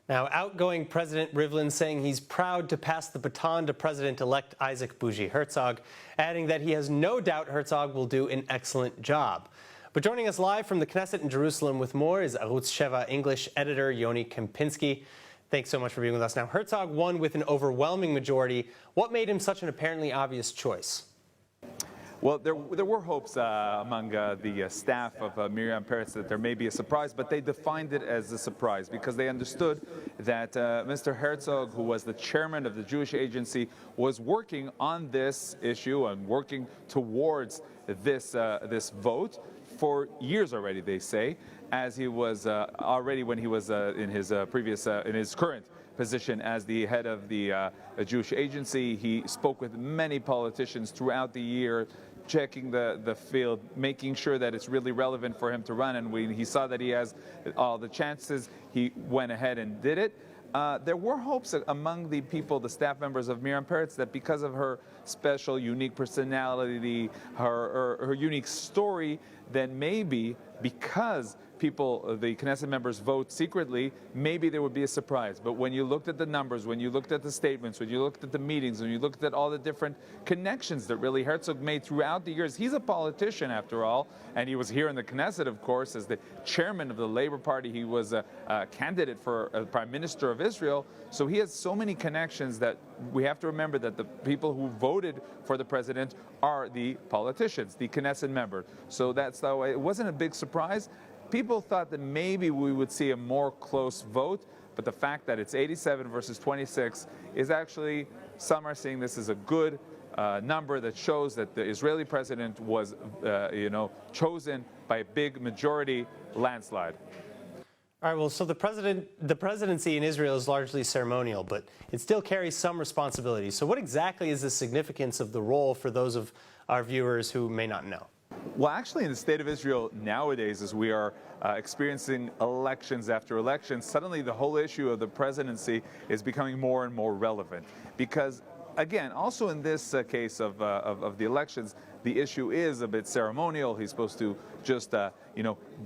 Now, outgoing President Rivlin saying he's proud to pass the baton to President-elect Isaac Bougie Herzog, adding that he has no doubt Herzog will do an excellent job. But joining us live from the Knesset in Jerusalem with more is Arutz Sheva English editor Yoni Kempinski. Thanks so much for being with us. Now, Herzog won with an overwhelming majority. What made him such an apparently obvious choice? Well, there were hopes among the staff of Miriam Peretz that there may be a surprise, but they defined it as a surprise because they understood that Mr. Herzog, who was the chairman of the Jewish Agency, was working on this issue and working towards this vote for years already, they say, as he was already when he was in his current position as the head of the Jewish Agency. He spoke with many politicians throughout the year, checking the field, making sure that it's really relevant for him to run. And when he saw that he has all the chances, he went ahead and did it. There were hopes among the people, the staff members of Miriam Peretz, that because of her special, unique personality, her unique story, then maybe because people, the Knesset members, vote secretly, maybe there would be a surprise. But when you looked at the numbers, when you looked at the statements, when you looked at the meetings, when you looked at all the different connections that really Herzog made throughout the years, he's a politician after all, and he was here in the Knesset, of course, as the chairman of the Labor Party. He was a candidate for Prime Minister of Israel, so he has so many connections that we have to remember that the people who voted for the president are the politicians, the Knesset member. So that's the way. It wasn't a big surprise. People thought that maybe we would see a more close vote, but the fact that it's 87 versus 26 is actually, some are seeing this as a good number that shows that the Israeli president was, chosen by a big majority landslide. All right, well, so the presidency in Israel is largely ceremonial, but it still carries some responsibility. So what exactly is the significance of the role for those of our viewers who may not know? Well, actually, in the state of Israel nowadays, as we are experiencing elections after elections, suddenly the whole issue of the presidency is becoming more and more relevant. Because, again, also in this case of the elections, the issue is a bit ceremonial. He's supposed to just,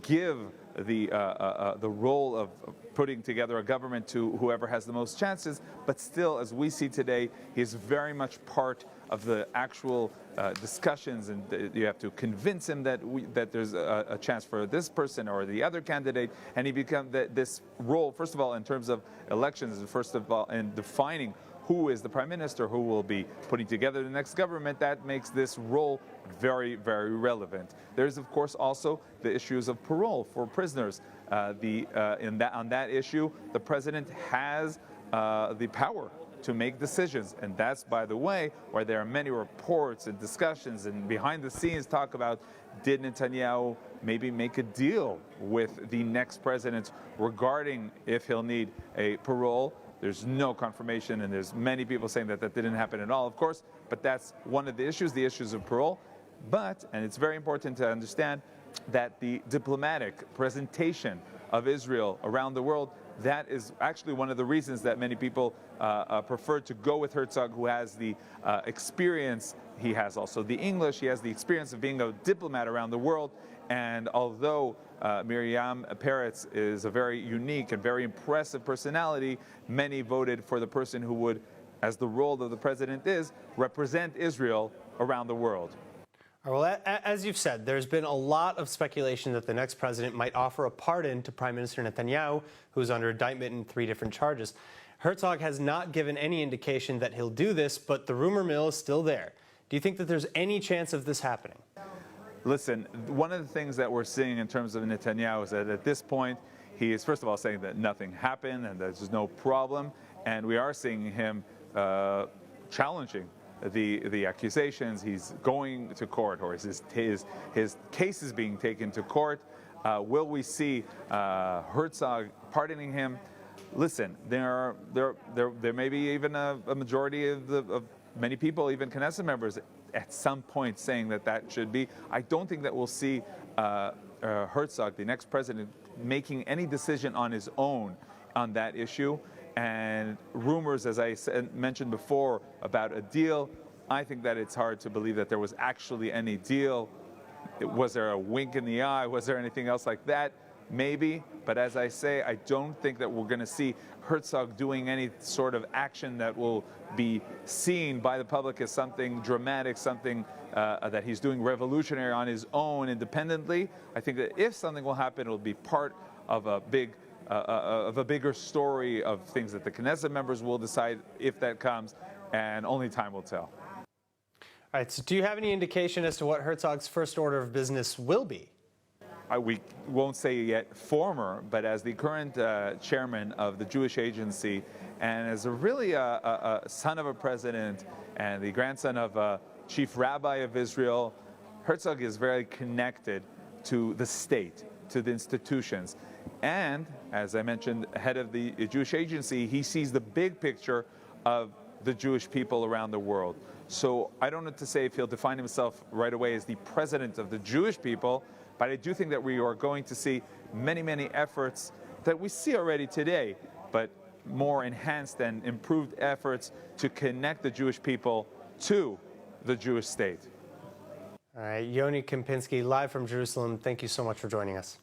give the role of putting together a government to whoever has the most chances. But still, as we see today, he's very much part of the actual discussions, and you have to convince him that there's a chance for this person or the other candidate, and he becomes this role, first of all, in terms of elections, and first of all, in defining who is the prime minister, who will be putting together the next government. That makes this role very, very relevant. There's, of course, also the issues of parole for prisoners. On that issue, the president has the power to make decisions, and that's, by the way, where there are many reports and discussions and behind the scenes talk about, did Netanyahu maybe make a deal with the next president regarding if he'll need a parole? There's no confirmation, and there's many people saying that didn't happen at all, of course, but that's one of the issues of parole. But, and it's very important to understand, that the diplomatic presentation of Israel around the world, that is actually one of the reasons that many people prefer to go with Herzog, who has the experience. He has also the English. He has the experience of being a diplomat around the world. And although Miriam Peretz is a very unique and very impressive personality, many voted for the person who would, as the role of the president is, represent Israel around the world. Well, as you've said, there's been a lot of speculation that the next president might offer a pardon to Prime Minister Netanyahu, who's under indictment in 3 different charges. Herzog has not given any indication that he'll do this, but the rumor mill is still there. Do you think that there's any chance of this happening? Listen, one of the things that we're seeing in terms of Netanyahu is that at this point, he is, first of all, saying that nothing happened and there's no problem, and we are seeing him challenging the accusations. He's going to court, or his case is being taken to court. Will we see Herzog pardoning him? Listen, there may be even a majority of many people, even Knesset members, at some point saying that should be. I don't think that we'll see Herzog, the next president, making any decision on his own on that issue. And rumors, as I mentioned before, about a deal, I think that it's hard to believe that there was actually any deal. Was there a wink in the eye? Was there anything else like that? maybe. But as I say, I don't think that we're going to see Herzog doing any sort of action that will be seen by the public as something dramatic, something that he's doing revolutionary on his own independently. I think that if something will happen, it'll be part of a bigger story of things that the Knesset members will decide if that comes, and only time will tell. All right, so do you have any indication as to what Herzog's first order of business will be? We won't say yet former, but as the current chairman of the Jewish Agency, and as a son of a president and the grandson of a chief rabbi of Israel, Herzog is very connected to the state, to the institutions. And, as I mentioned, head of the Jewish Agency, he sees the big picture of the Jewish people around the world. So I don't know to say if he'll define himself right away as the president of the Jewish people, but I do think that we are going to see many, many efforts that we see already today, but more enhanced and improved efforts to connect the Jewish people to the Jewish state. All right, Yoni Kempinski, live from Jerusalem. Thank you so much for joining us.